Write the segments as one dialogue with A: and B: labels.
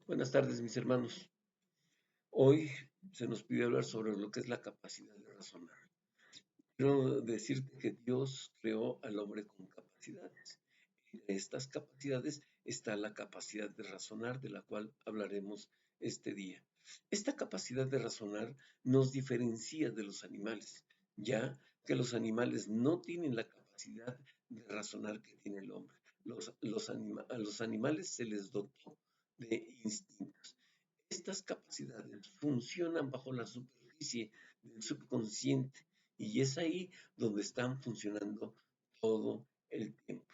A: Buenas tardes, mis hermanos. Hoy se nos pide hablar sobre lo que es la capacidad de razonar. Quiero decirte que Dios creó al hombre con capacidades. Entre estas capacidades está la capacidad de razonar, de la cual hablaremos este día. Esta capacidad de razonar nos diferencia de los animales, ya que los animales no tienen la capacidad de razonar que tiene el hombre. A los animales se les dotó de instintos. Estas capacidades funcionan bajo la superficie del subconsciente y es ahí donde están funcionando todo el tiempo.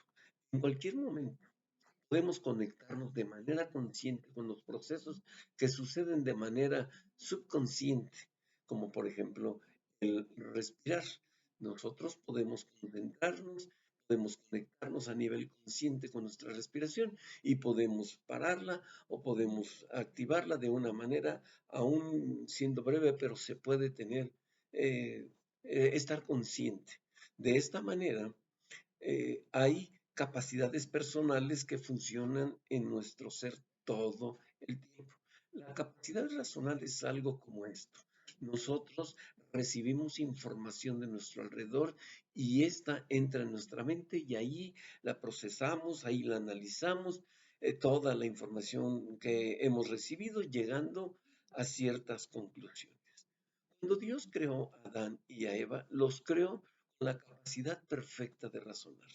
A: En cualquier momento podemos conectarnos de manera consciente con los procesos que suceden de manera subconsciente, como por ejemplo el respirar. Nosotros podemos concentrarnos, podemos conectarnos a nivel consciente con nuestra respiración y podemos pararla o podemos activarla de una manera, aún siendo breve, pero se puede tener, eh, estar consciente. De esta manera, hay capacidades personales que funcionan en nuestro ser todo el tiempo. La capacidad racional es algo como esto. Nosotros recibimos información de nuestro alrededor y esta entra en nuestra mente y ahí la procesamos, ahí la analizamos, toda la información que hemos recibido llegando a ciertas conclusiones. Cuando Dios creó a Adán y a Eva, los creó con la capacidad perfecta de razonar.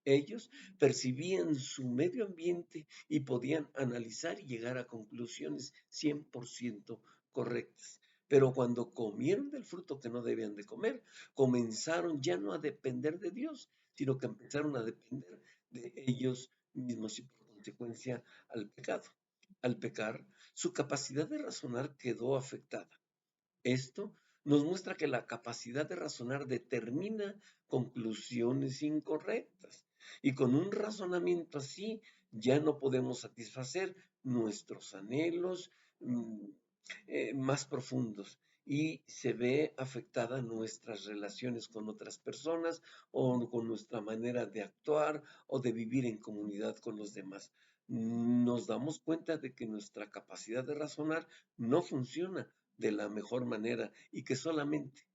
A: Ellos percibían su medio ambiente y podían analizar y llegar a conclusiones 100% correctas. Pero cuando comieron del fruto que no debían de comer, comenzaron ya no a depender de Dios, sino que empezaron a depender de ellos mismos y por consecuencia al pecado. Al pecar, su capacidad de razonar quedó afectada. Esto nos muestra que la capacidad de razonar determina conclusiones incorrectas y con un razonamiento así ya no podemos satisfacer nuestros anhelos más profundos y se ve afectada nuestras relaciones con otras personas o con nuestra manera de actuar o de vivir en comunidad con los demás. Nos damos cuenta de que nuestra capacidad de razonar no funciona de la mejor manera y que solamente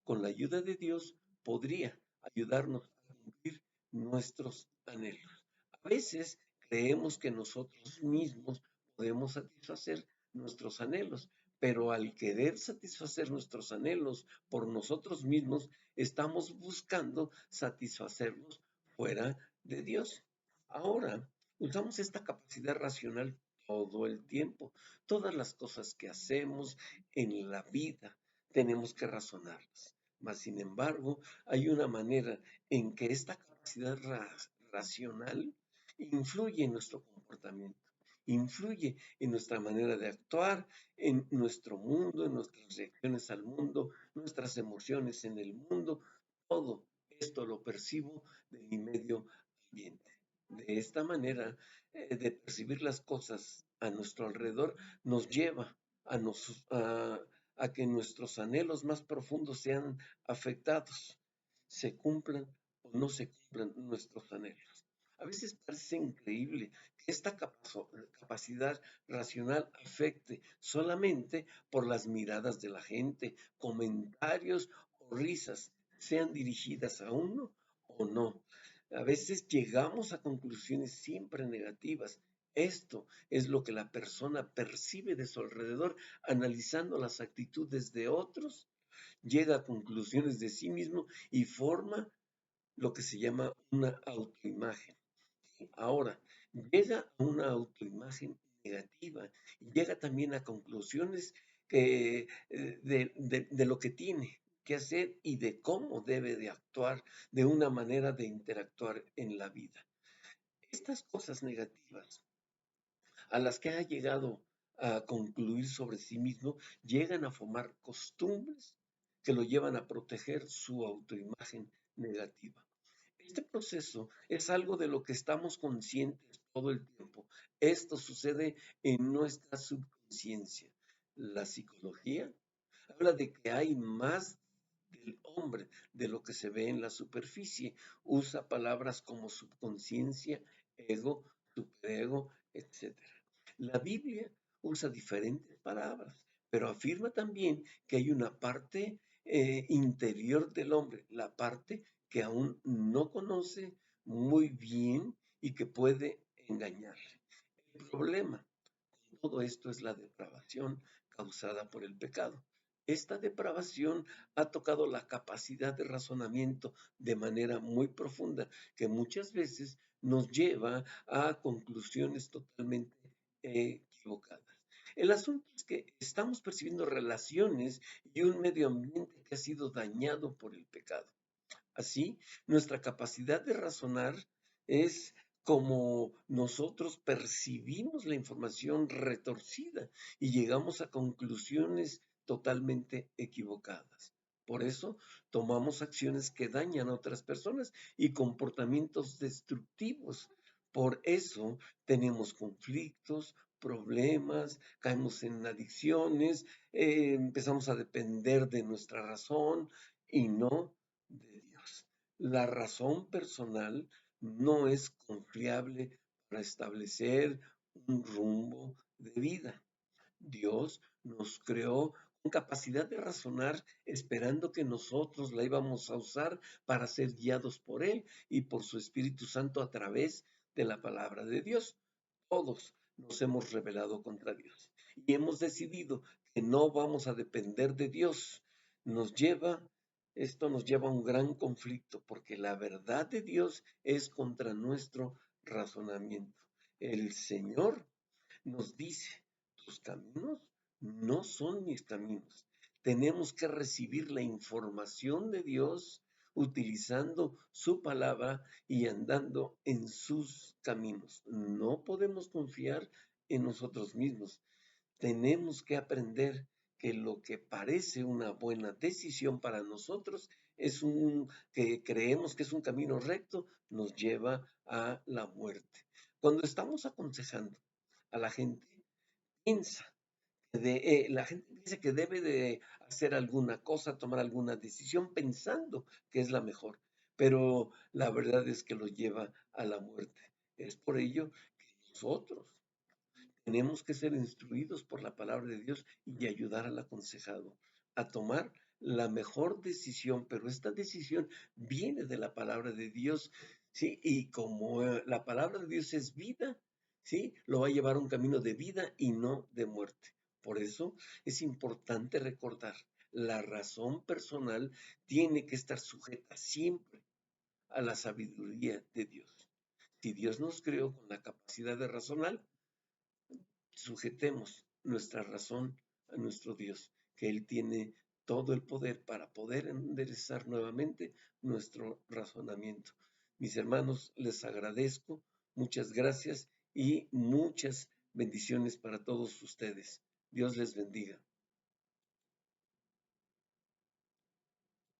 A: con la ayuda de Dios podría ayudarnos a cumplir nuestros anhelos. A veces creemos que nosotros mismos podemos satisfacer nuestros anhelos, pero al querer satisfacer nuestros anhelos por nosotros mismos, estamos buscando satisfacerlos fuera de Dios. Ahora, usamos esta capacidad racional todo el tiempo. Todas las cosas que hacemos en la vida tenemos que razonarlas. Mas, sin embargo, hay una manera en que esta capacidad racional influye en nuestro comportamiento, influye en nuestra manera de actuar, en nuestro mundo, en nuestras reacciones al mundo, nuestras emociones en el mundo. Todo esto lo percibo de mi medio ambiente. De esta manera, de percibir las cosas a nuestro alrededor, nos lleva a que nuestros anhelos más profundos sean afectados, se cumplan o no se cumplan nuestros anhelos. A veces parece increíble que esta capacidad racional afecte solamente por las miradas de la gente, comentarios o risas, sean dirigidas a uno o no. A veces llegamos a conclusiones siempre negativas. Esto es lo que la persona percibe de su alrededor, analizando las actitudes de otros, llega a conclusiones de sí mismo y forma lo que se llama una autoimagen. Ahora, llega a una autoimagen negativa y llega también a conclusiones de lo que tiene que hacer y de cómo debe de actuar, de una manera de interactuar en la vida. Estas cosas negativas a las que ha llegado a concluir sobre sí mismo, llegan a formar costumbres que lo llevan a proteger su autoimagen negativa. Este proceso es algo de lo que estamos conscientes todo el tiempo. Esto sucede en nuestra subconsciencia. La psicología habla de que hay más del hombre de lo que se ve en la superficie. Usa palabras como subconsciencia, ego, superego, etc. La Biblia usa diferentes palabras, pero afirma también que hay una parte interior del hombre, la parte que aún no conoce muy bien y que puede engañarle. El problema con todo esto es la depravación causada por el pecado. Esta depravación ha tocado la capacidad de razonamiento de manera muy profunda, que muchas veces nos lleva a conclusiones totalmente equivocadas. El asunto es que estamos percibiendo relaciones y un medio ambiente que ha sido dañado por el pecado. Así, nuestra capacidad de razonar es como nosotros percibimos la información retorcida y llegamos a conclusiones totalmente equivocadas. Por eso tomamos acciones que dañan a otras personas y comportamientos destructivos. Por eso tenemos conflictos, problemas, caemos en adicciones, empezamos a depender de nuestra razón y no de Dios. La razón personal no es confiable para establecer un rumbo de vida. Dios nos creó con capacidad de razonar, esperando que nosotros la íbamos a usar para ser guiados por Él y por su Espíritu Santo a través de la palabra de Dios. Todos nos hemos rebelado contra Dios y hemos decidido que no vamos a depender de Dios. Nos lleva, esto nos lleva a un gran conflicto porque la verdad de Dios es contra nuestro razonamiento. El Señor nos dice, tus caminos no son mis caminos. Tenemos que recibir la información de Dios utilizando su palabra y andando en sus caminos. No podemos confiar en nosotros mismos. Tenemos que aprender que lo que parece una buena decisión para nosotros es que creemos que es un camino recto, nos lleva a la muerte. Cuando estamos aconsejando a la gente, piensa la gente piensa que debe de hacer alguna cosa, tomar alguna decisión pensando que es la mejor, pero la verdad es que lo lleva a la muerte. Es por ello que nosotros tenemos que ser instruidos por la palabra de Dios y ayudar al aconsejado a tomar la mejor decisión, pero esta decisión viene de la palabra de Dios, ¿sí? Y como la palabra de Dios es vida, ¿sí? Lo va a llevar a un camino de vida y no de muerte. Por eso es importante recordar, la razón personal tiene que estar sujeta siempre a la sabiduría de Dios. Si Dios nos creó con la capacidad de razonar, sujetemos nuestra razón a nuestro Dios, que Él tiene todo el poder para poder enderezar nuevamente nuestro razonamiento. Mis hermanos, les agradezco, muchas gracias y muchas bendiciones para todos ustedes. Dios les bendiga.